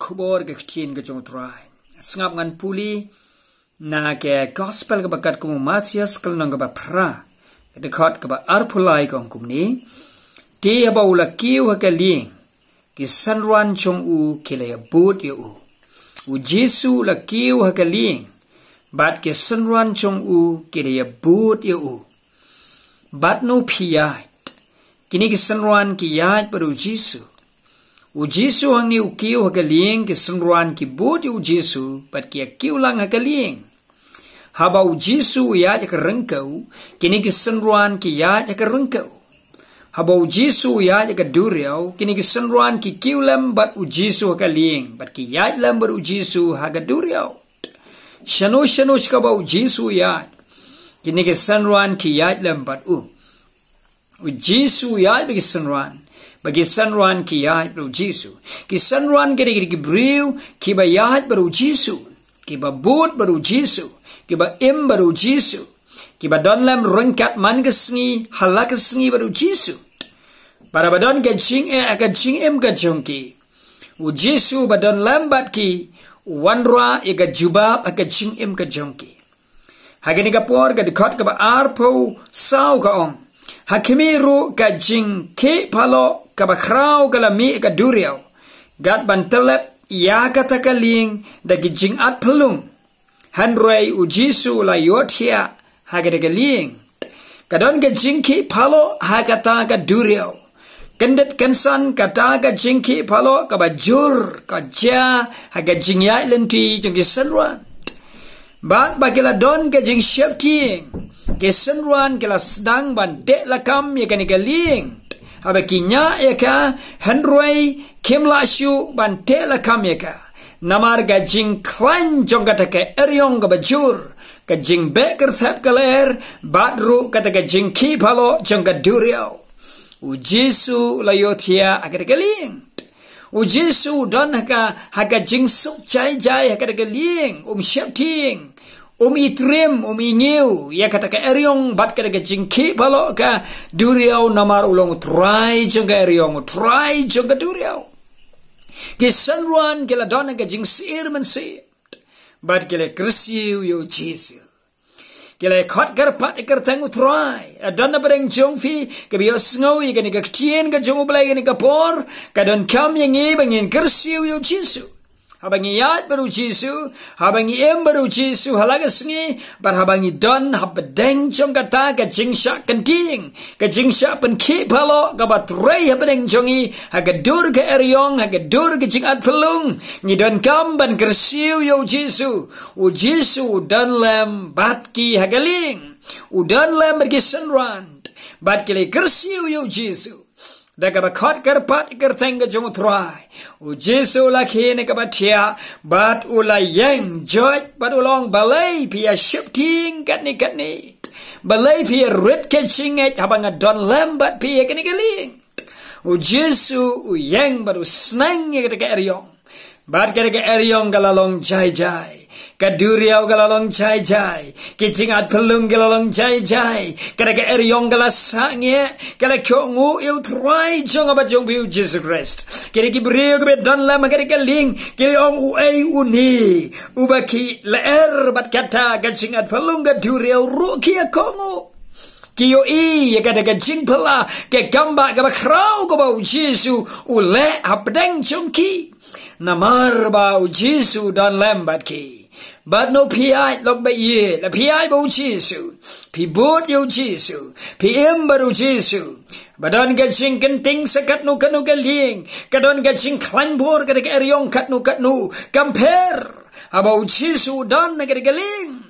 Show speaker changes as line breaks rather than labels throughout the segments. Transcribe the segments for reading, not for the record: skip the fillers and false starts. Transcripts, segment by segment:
kubor ke kecin ke jong try. Sengap ngan puli na ke gospel ke bakat kumu Matius kelnang ke ba pra. Dekat ke ba arpulai kong kum ni. Ti haba ula kiu hake ling. Ki sanruan chong u ke le but ye u. U Jesu la kiu hake ling. Bat ke sanruan chong u ke le but ye u. Bat no piyai. Kini ke sanruan ki yai baru Jesu. U Jesu hang ni u kiu hakaling ke sanruan ki bot u Jesu pat ki kiu lang hakaling. Haba u Jesu ya ke rengkau kini ke sanruan ki ya ke rengkau. Haba u Jesu ya ke duriau kini ke sanruan ki kiu lam bat u Jesu hakaling bat ki ya lam bat u Jesu haga duriau. Shano ka ba u Jesu ya kini ke sanruan ki ya lam bat u Jesu ya bagi sanruan. Bagi sanruan ki yahat baru Jesu. Ki sanruan ki briu ki ba yahat baru Jesu. Ki ba but baru Jesu. Ki ba im baru Jesu. Ki ba don lam rengkat man ke sengi halak ke sengi baru Jesu. Para badon ke jing im ke jongki. U Jesu ba don lambat ki wanra e ke jubab ke jing im ke jongki. Hagini ka por ke dekat ke ba arpo sau ka ong. Hakimiru ka jing ke palo kabakrau kalami ka duriau. Gat bantelep ya kata kaling dagi jing at pelung. Hanrei u Jesu la yotia hagada kaling. Kadon ka jing ki palo hagata ka duriau. Kendet kensan kata ka jing ki palo kabajur ka ja haga jing ya lenti jong kisanruan. Bat bagila don ka jing syapting. Kisanruan kila sedang ban dek lakam ya kani kaling. Haba kinya ya ka henroi kim lasyu ban dek lakam ya ka. Namar ga jing klan jong kata ka eryong ka bajur. Ka jing beker thap kaler badru kata ka jing ki palo jong ka duriau. U Jesu layotia akada kaling. U Jesu don haka jing suk jai hakada kaling syapting. Itrim, ingiu, ya kata ka eryong, bat kata ka jingki palo ka duriau namar ulong try jong ka eryong, try jong ka duriau. Kisanruan kila dona ka jing sir man sir, bat kila kersiu yo Jesu. Kila kot karpat ikertangu try, adona bareng jong fi, kabiyo sngowi ka ni ka ktien ka jong ublay ka ni ka por, kadon kam yang bangin kersiu yo Jesu. Habangi yat baru Jesu, habangi em baru Jesu, halaga sengi, bar habangi don, habedeng jong kata, ka jing syak kenting, ka jing syak pen ki palo, ka batrei habedeng jongi, hagadur ke eryong, hagadur ke jing at pelung, ni don kam ban kersiu yo Jesu, u Jesu don lem bat ki hagaling, u don lem berki sanruan, bat ki le kersiu yo Jesu. Daga bakot karpat ikerteng ka jong try. U Jesu lakhi ne kabatia bat ulay yang joy bat ulong balay pia shifting katni. Balay pia red catchinget habang adon lambat pia kani galing. U Jesu u yang baru snang ya ka eryong. Bat ka eryong galalong jai. Kaduriau galalong jai. Kicing pelung galalong jai. Kada ka eryong galasangye. Kada kyongu il try jong abat jong biu Jesus Christ. Kada ki brio ke don lama kada ka ling. Kada ong uai uni. Ubaki leer bat kata kicing pelung kaduriau ruki akongu. Kiyo ya kada ka jing pala. Ke gamba ka bakrau ko bau Jesu. Ule hapdeng jongki. Namar bau Jesu don lambat ki. But no piai lok ba ye, la piai bau Jesu, pi bot yo Jesu, pi baru Jesu. Badon ka jing kenting sakat nu kanu galing, kadon ka jing klan bor kada ka eryong kat nu, compare. Abau Jesu don na kada galing.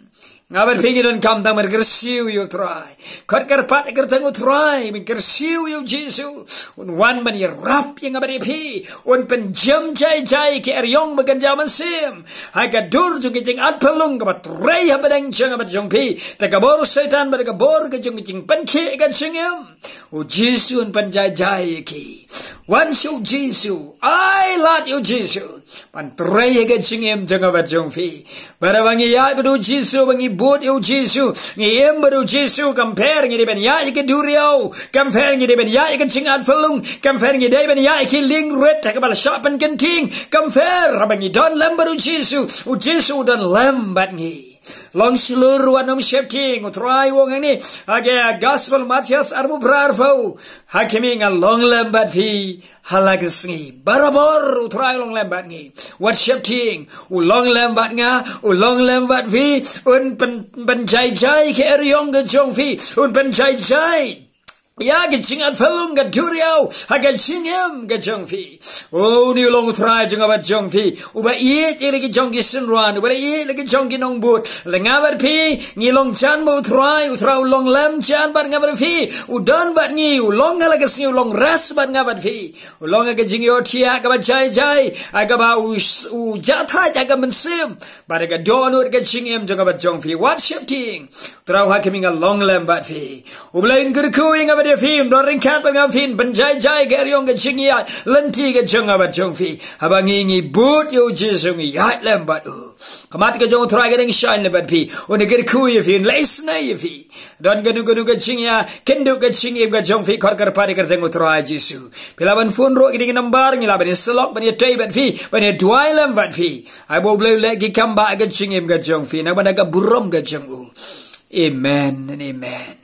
Ngabat pigi don kam tamar kersiu yo try. Kot karpat kertangu try, min kersiu yo Jesu. Un wan ban rap yang ngabat pi, un penjam jai ke eryong magan jaman sim. Haga dur jung jing at pelung kabat rei habadeng jang abat jong pi. Takabor setan bar kabor ke jung jing penki ka jingem. U Jesu un penjai ki. Wan siu Jesu, I love you Jesu. Pan rei ka jingem jang abat jong pi. Barabangi ya beru Jesu bangi but eu Jesu ngi emberu Jesu compare ngi ben ya ke duriau compare ngi ben ya ke cingat felung compare ngi ben ya ke ling red ka bal shapen kenting compare rabangi don lemberu Jesu u Jesu don lembat ngi long seluruh wanom shifting utrai wong ini aga gospel Matius arbu brarfau hakimi ngalong lembat fi halagesngi barabor utrai long lembat ngi what shifting ulong lembat nga ulong lembat fi un pen jai jai ke eryong ge jong fi un pen jai jai ya ke cingat felung ke duriau haga cingem ke jong fi oh ni long utrai jong abat jong fi uba ie ke lagi jong ki sinruan uba ie lagi jong ki nong but lengabar fi ngi long chan bo utrai long lem chan bat ngabar fi udan bat ngi ulong ngala ke sni ulong ras bat ngabat fi ulong ke jing yo tia ka bat jai jai aga ba u jatha jaga mensim bar ga donur ke cingem jong abat jong fi what shifting trau hakiming a long lem bat fi ublain gerku ing abat film doring kat bang film benjai jai geryong ke jingia lenti ke jong abat jong fi abangi ngi but yo Jesu ngi yat lembat kamat ke jong try getting shine lebat fi on ger ku ye fi leis na ye fi don ganu ke jingia kendo ke jingi ke jong fi kor kar pare ker teng try Jesu pilaban fun ro giding nambar ngi laban selok ban ye tay bat fi ban ye dwai lembat fi ai bo ble lagi kamba ke jingi ke jong fi na ban ga burom ke jong amen and amen.